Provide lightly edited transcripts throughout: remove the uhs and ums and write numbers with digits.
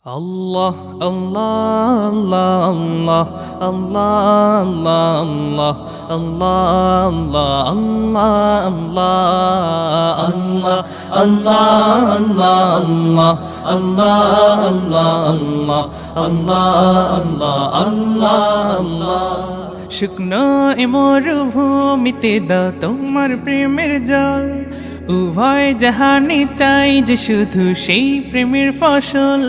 Allah, Allah, Allah, Allah, Allah, Allah, Allah, Allah, Allah, Allah, Allah, Allah, Allah, Allah. শুকনো এ মরুভূমিতে দাও তোমার প্রেমের জল, উভয় জাহানে চাই যে শুধু সেই প্রেমের ফসল।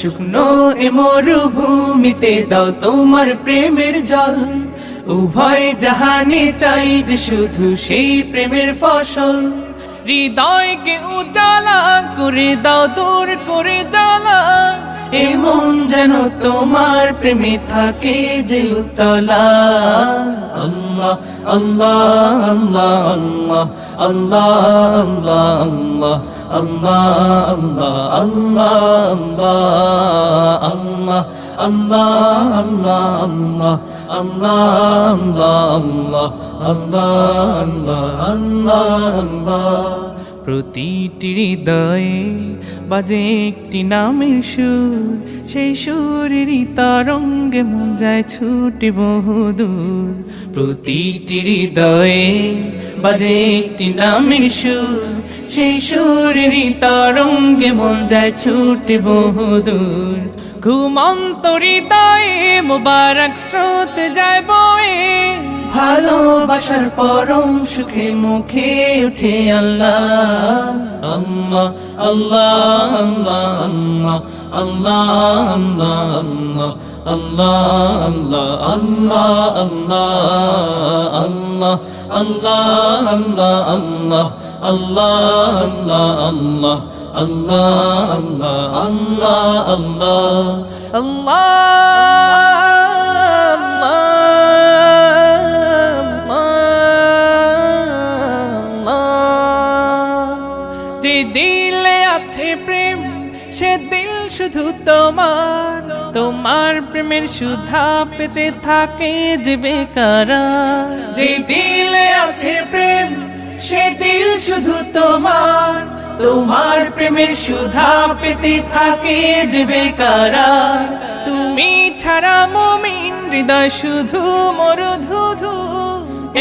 শুকনো এ মরুভূমিতে দাও তোমার প্রেমের জল, উভয় জাহানে চাই যে শুধু সেই প্রেমের ফসল। হৃদয়কে উজালা করে দাও, দূর করে জ্বালা, এমন যেন তোমার প্রেমে থাকে যে উতলা। আল্লাহ আল্লাহ আল্লাহ আল্লাহ আল্লাহ আল্লাহ আল্লাহ আল্লাহ আল্লাহ আল্লাহ আল্লাহ আল্লাহ আল্লাহ আল্লাহ আল্লাহ আল্লাহ। প্রতিটি হৃদয়ে বাজে একটি নামের সুর, সেই সুরেরই তরঙ্গে মন যায় ছুটে বহুদূর। প্রতিটি হৃদয়ে বাজে একটি নামের সুর, সেই সুরেরই তরঙ্গে মন যায় ছুটে বহুদূর। ঘুমন্ত হৃদয়ে মোবারক স্রোত যায় বয়ে, ভালোবাসার পরম সুখে মুখে উঠে আল্লাহ। আল্লাহ আল্লাহ আল্লাহ আল্লাহ আল্লাহ আল্লাহ আল্লাহ আল্লাহ আল্লাহ আল্লাহ আল্লাহ আল্লাহ আল্লাহ আল্লাহ আল্লাহ আল্লাহ আল্লাহ। যে দিলে আছে প্রেম সে দিল শুধু তোমার, তোমার প্রেমের সুধা পেতে থাকে যে বেকারার। যে দিলে আছে প্রেম সে দিল শুধু তোমার, তোমার প্রেমের সুধা পেতে থাকে যে বেকারার। তুমি ছাড়া মুমিন হৃদয় শুধু মরুধুধু,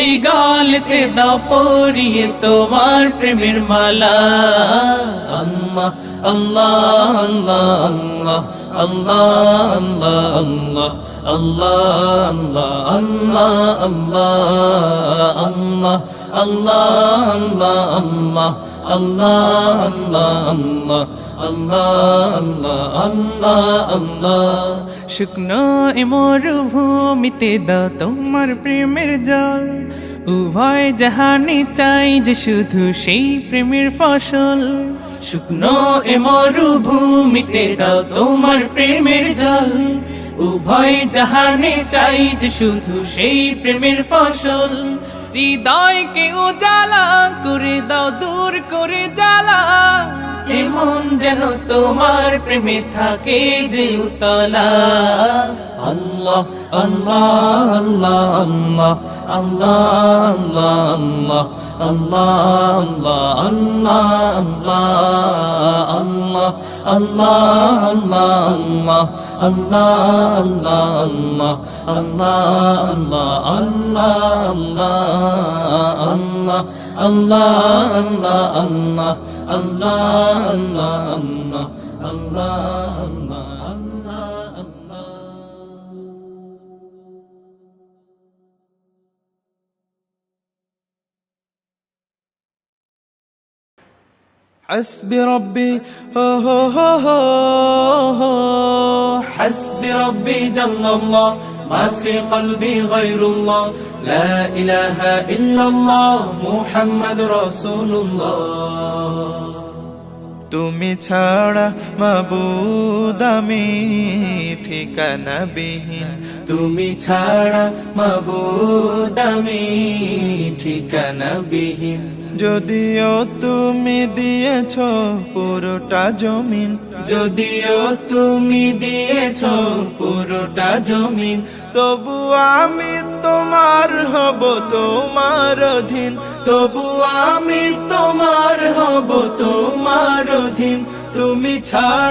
এই গলেতে দাও পরিয়ে তোমার প্রেমের মালা। আল্লাহ আল্লাহ আল্লাহ আল্লাহ আল্লাহ আল্লাহ আল্লাহ আল্লাহ আল্লাহ আল্লাহ আল্লাহ আল্লাহ আল্লাহ। শুকনো এ মরুভূমিতে দাও তোমার প্রেমের জল, উভয় জাহানে চাই যে শুধু সেই প্রেমের ফসল। শুকনো এ মরুভূমিতে দাও তোমার প্রেমের জল, উভয় জাহানে চাই যে শুধু সেই প্রেমের ফসল। হৃদয়কে উজালা করে দাও, দূর করে জ্বালা, এমন যেন তোমার প্রেমে থাকে যে উতলা। আল্লাহ আল্লাহ আল্লাহ আল্লাহ আল্লাহ আল্লাহ আল্লাহ আল্লাহ আল্লাহ আল্লাহ حسبي ربي حسبي ربي جل الله، ما في قلبي غير الله، لا إله إلا الله محمد رسول الله। তুমি ছাড়া মাবুদ আমি ঠিকানা বিহীন, তুমি ছাড়া মাবুদ আমি ঠিকানা বিহীন। যদিও তুমি দিয়েছ পুরোটা জমিন, যদিও তুমি দিয়েছ পুরোটা জমিন, তবু আমি তোমার হব, তোমার অধীন, তবু আমি তোমার হব, তোমার অধীন। তুমি ছাড়া